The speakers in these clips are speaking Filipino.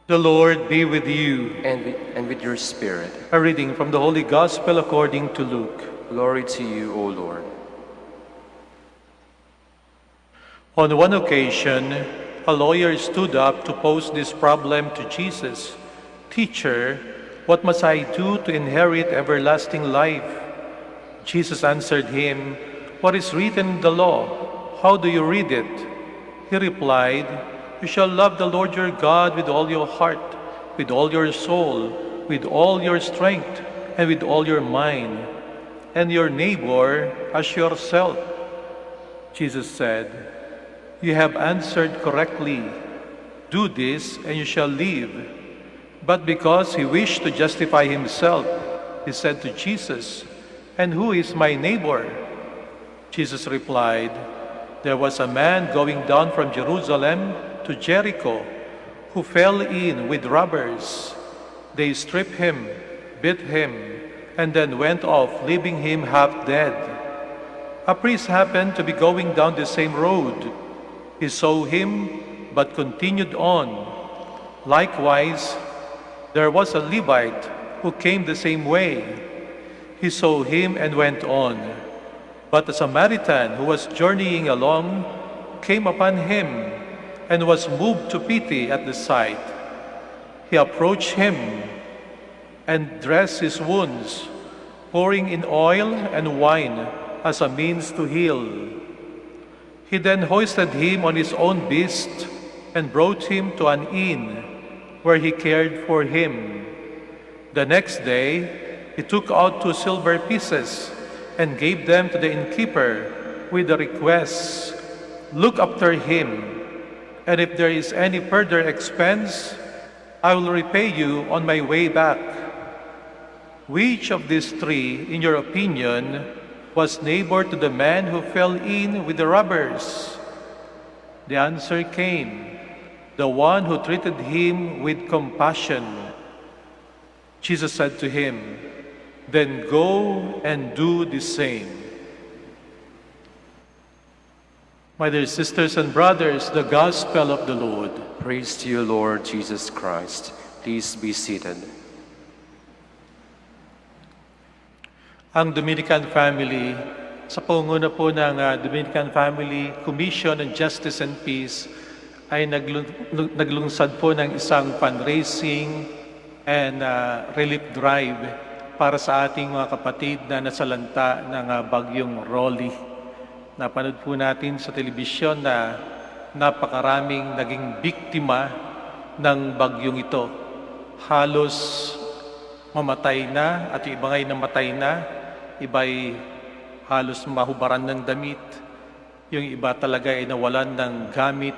The Lord be with you. and with your spirit. A reading from the Holy Gospel according to Luke. Glory to you, O Lord. On one occasion, a lawyer stood up to pose this problem to Jesus. "Teacher, what must I do to inherit everlasting life?" Jesus answered him, "What is written in the law? How do you read it?" He replied, "You shall love the Lord your God with all your heart, with all your soul, with all your strength, and with all your mind, and your neighbor as yourself." Jesus said, "You have answered correctly. Do this and you shall live." But because he wished to justify himself, he said to Jesus, "And who is my neighbor?" Jesus replied, "There was a man going down from Jerusalem to Jericho who fell in with robbers. They stripped him, beat him, and then went off, leaving him half dead. A priest happened to be going down the same road. He saw him, but continued on. Likewise, there was a Levite who came the same way. He saw him and went on. But a Samaritan who was journeying along came upon him and was moved to pity at the sight. He approached him and dressed his wounds, pouring in oil and wine as a means to heal. He then hoisted him on his own beast and brought him to an inn where he cared for him. The next day, he took out 2 silver pieces and gave them to the innkeeper with the request, "Look after him, and if there is any further expense, I will repay you on my way back." Which of these three, in your opinion, was neighbor to the man who fell in with the robbers? The answer came, "The one who treated him with compassion." Jesus said to him, "Then go and do the same." My dear sisters and brothers, the Gospel of the Lord. Praise to you, Lord Jesus Christ. Please be seated. Ang Dominican Family, sa pangunguna po ng Dominican Family Commission on Justice and Peace, ay naglungsad po ng isang fundraising and relief drive para sa ating mga kapatid na nasalanta ng bagyong Rolly. Napanood po natin sa telebisyon na napakaraming naging biktima ng bagyong ito. Halos mamatay na at iba ngay namatay na. Iba'y halos mahubaran ng damit. Yung iba talaga ay nawalan ng gamit.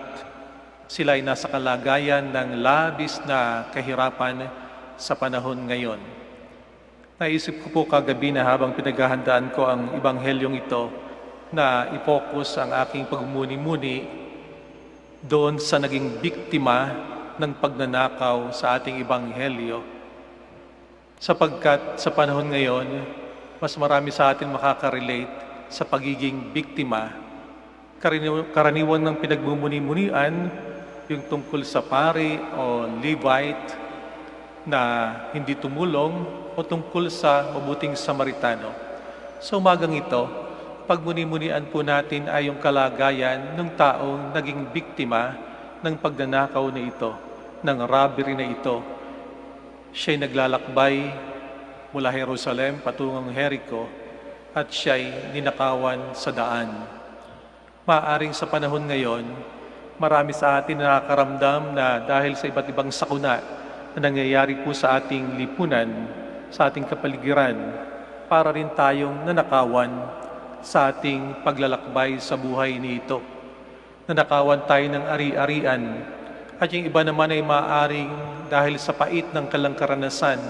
Sila ay nasa kalagayan ng labis na kahirapan sa panahon ngayon. Naisip ko po kagabi na habang pinaghahandaan ko ang Ebanghelyong ito na i-focus ang aking pagmumuni-muni doon sa naging biktima ng pagnanakaw sa ating Ebanghelyo. Sapagkat sa panahon ngayon, mas marami sa atin makaka-relate sa pagiging biktima. Karaniwan ng pinagmumuni-munian, yung tungkol sa pari o Levite na hindi tumulong o tungkol sa mabuting Samaritano. Sa umagang ito, pagmuni-munian po natin ay yung kalagayan ng taong naging biktima ng pagnanakaw na ito, ng robbery na ito. Siya'y naglalakbay mula Jerusalem patungong Jericho at siya'y ninakawan sa daan. Maaring sa panahon ngayon, marami sa atin na nakakaramdam na dahil sa iba't ibang sakuna na nangyayari po sa ating lipunan, sa ating kapaligiran, para rin tayong nanakawan sa ating paglalakbay sa buhay nito. Nanakawan tayo ng ari-arian at yung iba naman ay maaaring dahil sa pait ng kalangkaranasan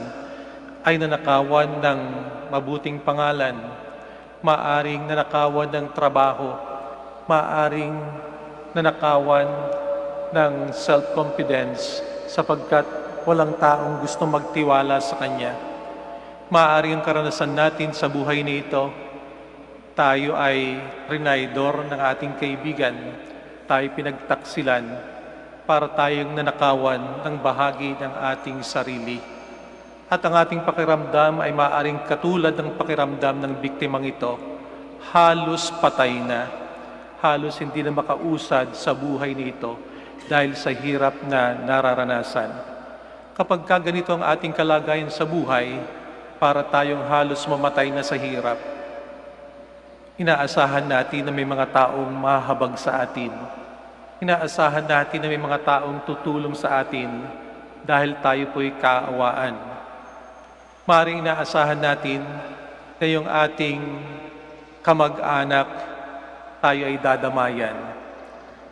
ay nanakawan ng mabuting pangalan, maaring nanakawan ng trabaho, maaring nanakawan ng self-confidence sapagkat walang taong gusto magtiwala sa Kanya. Maaring ang karanasan natin sa buhay nito, tayo ay rinaydor ng ating kaibigan, tayo pinagtaksilan, para tayong nanakawan ng bahagi ng ating sarili. At ang ating pakiramdam ay maaaring katulad ng pakiramdam ng biktimang ito, halos patay na, halos hindi na makausad sa buhay nito dahil sa hirap na nararanasan. Kapag ganito ang ating kalagayan sa buhay, para tayong halos mamatay na sa hirap, inaasahan natin na may mga taong mahabag sa atin. Inaasahan natin na may mga taong tutulong sa atin dahil tayo po'y kaawaan. Maaaring inaasahan natin na yung ating kamag-anak tayo ay dadamayan.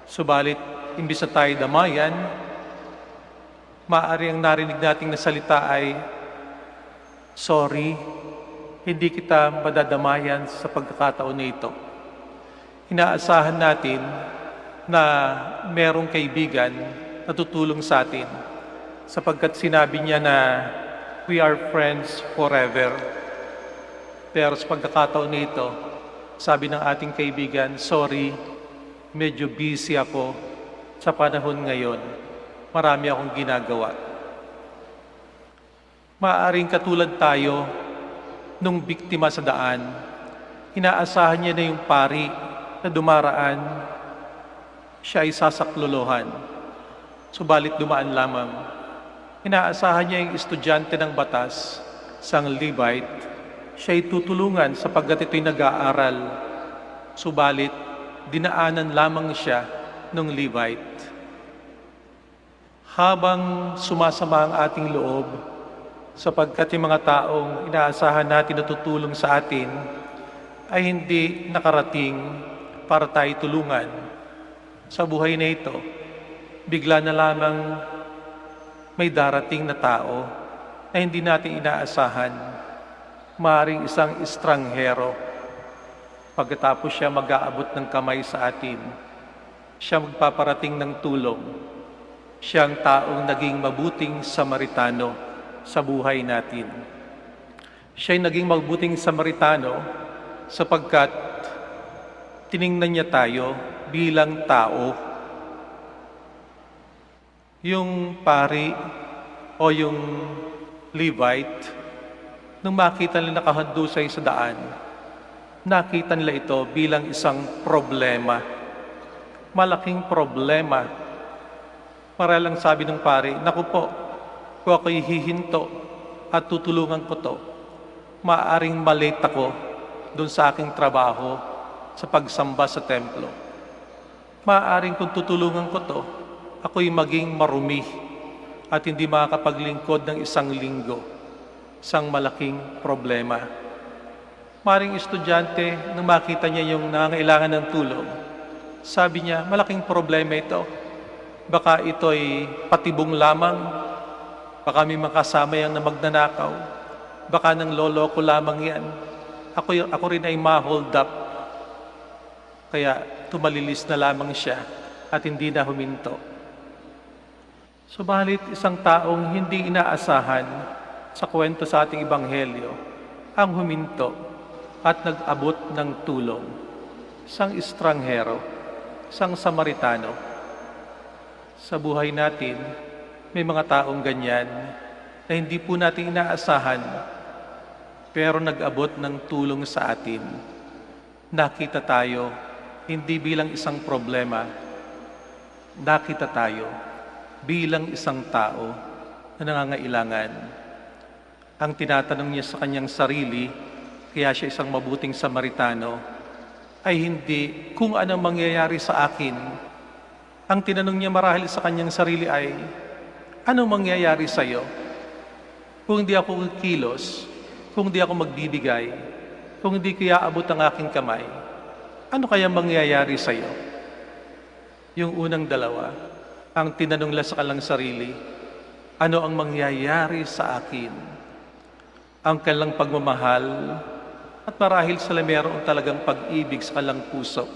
Subalit, imbis na tayo damayan, maaari ang narinig nating na salita ay, "Sorry, hindi kita madadamayan sa pagkakataon na ito." Inaasahan natin na merong kaibigan na tutulong sa atin sapagkat sinabi niya na we are friends forever. Pero sa pagkakataon na ito, sabi ng ating kaibigan, "Sorry, medyo busy ako sa panahon ngayon. Marami akong ginagawa." Maaaring katulad tayo nung biktima sa daan, inaasahan niya na yung pari na dumaraan, siya ay sasaklolohan. Subalit dumaan lamang. Inaasahan niya yung estudyante ng batas, sang Levite, siya ay tutulungan sapagkat ito'y nag-aaral. Subalit, dinaanan lamang siya ng Levite. Habang sumasama ang ating loob, sapagkat yung mga taong inaasahan natin na tutulong sa atin ay hindi nakarating para tayo tulungan. Sa buhay na ito, bigla na lamang may darating na tao na hindi natin inaasahan. Maaaring isang estranghero. Pagkatapos siya mag-aabot ng kamay sa atin, siya magpaparating ng tulong. Siya ang taong naging mabuting Samaritano sa buhay natin. Siya'y naging mabuting Samaritano sapagkat tiningnan niya tayo bilang tao. Yung pari o yung Levite, nung makita nila nakahandusay sa daan, nakita nila ito bilang isang problema. Malaking problema. Para lang sabi ng pari, "Naku po, kung ako'y hihinto at tutulungan ko to, maaaring malate ako doon sa aking trabaho sa pagsamba sa templo. Maaaring kung tutulungan ko to, ako'y maging marumi at hindi makakapaglingkod ng isang linggo." Isang malaking problema. Maaaring estudyante, nang makita niya yung nangangailangan ng tulong, sabi niya, "Malaking problema ito. Baka ito'y patibong lamang. Baka may makasama yan na magnanakaw. Baka nang lolo ko lamang yan. Ako rin ay ma-hold up." Kaya tumalilis na lamang siya at hindi na huminto. Subalit isang taong hindi inaasahan sa kwento sa ating Ebanghelyo ang huminto at nag-abot ng tulong. Isang estranghero, isang Samaritano. Sa buhay natin, may mga taong ganyan na hindi po natin inaasahan pero nag-abot ng tulong sa atin. Nakita tayo hindi bilang isang problema, nakita tayo bilang isang tao na nangangailangan. Ang tinatanong niya sa kanyang sarili, kaya siya isang mabuting Samaritano, ay hindi kung anong mangyayari sa akin. Ang tinanong niya marahil sa kanyang sarili ay, "Anong mangyayari sa iyo? Kung hindi ako kilos, kung hindi ako magbibigay, kung hindi kaya abot ang aking kamay, ano kaya mangyayari sa iyo?" Yung unang dalawa, ang tinanong nila sa kanilang sarili, ano ang mangyayari sa akin? Ang kanilang pagmamahal at marahil sila meron talagang pag-ibig sa kanilang puso.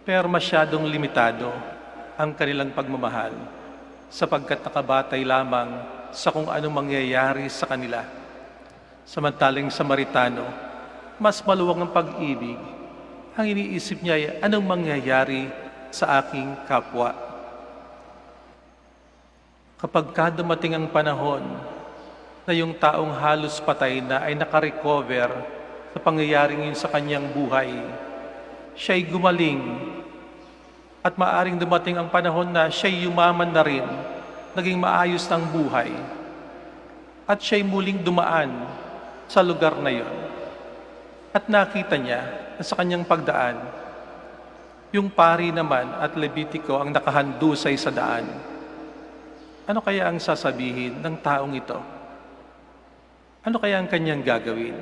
Pero masyadong limitado ang kanilang pagmamahal sapagkat nakabatay lamang sa kung anong mangyayari sa kanila. Samantalang Samaritano, mas maluwag ang pag-ibig. Ang iniisip niya ay anong mangyayari sa aking kapwa. Kapag dumating ang panahon na yung taong halos patay na ay nakarecover sa pangyayaring yun sa kanyang buhay, siya'y gumaling at maaring dumating ang panahon na siya'y yumaman na rin, naging maayos ng buhay, at siya'y muling dumaan sa lugar na yon. At nakita niya na sa kanyang pagdaan, yung pari naman at Levitico ang nakahandusay sa daan. Ano kaya ang sasabihin ng taong ito? Ano kaya ang kanyang gagawin?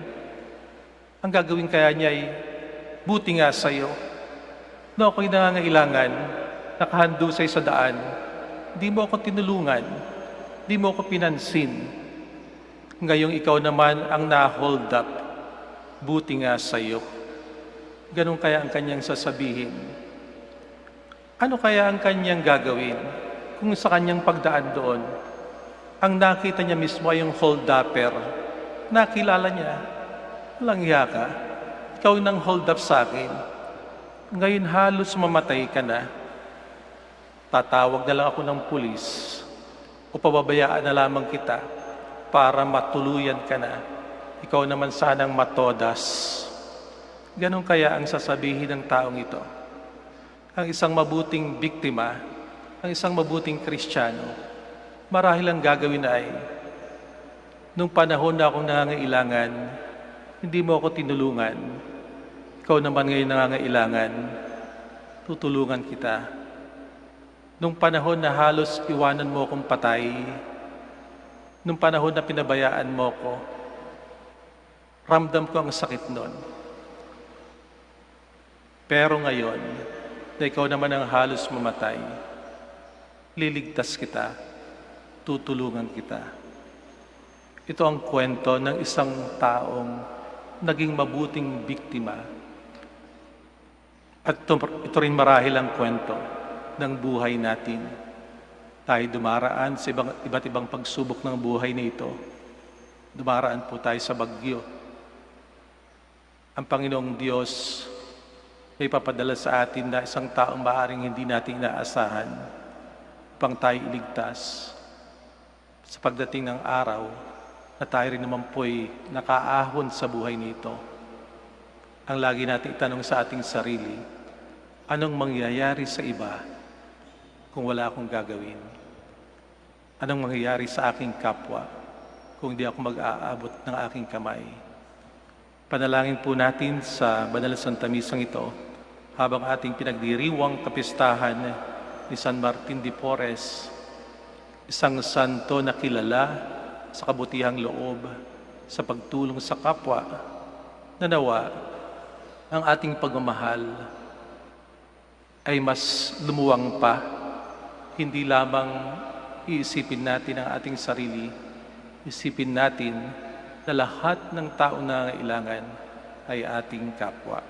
Ang gagawin kaya niya ay, buti nga sa'yo, na ako'y nangangailangan, nakahandusay sa daan, di mo ako tinulungan, di mo ako pinansin. Ngayong ikaw naman ang na-hold up, buti nga sa'yo. Ganun kaya ang kanyang sasabihin. Ano kaya ang kanyang gagawin kung sa kanyang pagdaan doon, ang nakita niya mismo ay yung hold-upper, nakilala niya, walang iya ka, ikaw nang hold up sa akin, ngayon halos mamatay ka na, tatawag na lang ako ng pulis o pababayaan na lamang kita para matuluyan ka na, ikaw naman sanang matodas. Ganon kaya ang sasabihin ng taong ito. Ang isang mabuting biktima, ang isang mabuting Kristiyano, marahil ang gagawin ay, nung panahon na akong nangangailangan, hindi mo ako tinulungan. Ikaw naman ngayon nangangailangan, tutulungan kita. Nung panahon na halos iwanan mo akong patay, nung panahon na pinabayaan mo ko, ramdam ko ang sakit nun. Pero ngayon, na ikaw naman ang halos mamatay, liligtas kita, tutulungan kita. Ito ang kwento ng isang taong naging mabuting biktima. At ito rin marahil ang kwento ng buhay natin. Tayo dumaraan sa iba't ibang pagsubok ng buhay na ito. Dumaraan po tayo sa bagyo. Ang Panginoong Diyos ay papadala sa atin na isang taong maaaring hindi natin inaasahan upang tayo iligtas sa pagdating ng araw na tayo rin naman po'y nakaahon sa buhay nito. Ang lagi natin itanong sa ating sarili, anong mangyayari sa iba kung wala akong gagawin? Anong mangyayari sa aking kapwa kung di ako mag-aabot ng aking kamay? Panalangin po natin sa banal na Santa Misang ito habang ating pinagdiriwang kapistahan ni San Martin de Porres, isang santo na kilala sa kabutihang loob, sa pagtulong sa kapwa, na nawa ang ating pagmamahal ay mas lumuwang pa, hindi lamang iisipin natin ang ating sarili, isipin natin na lahat ng taong nangangailangan ay ating kapwa.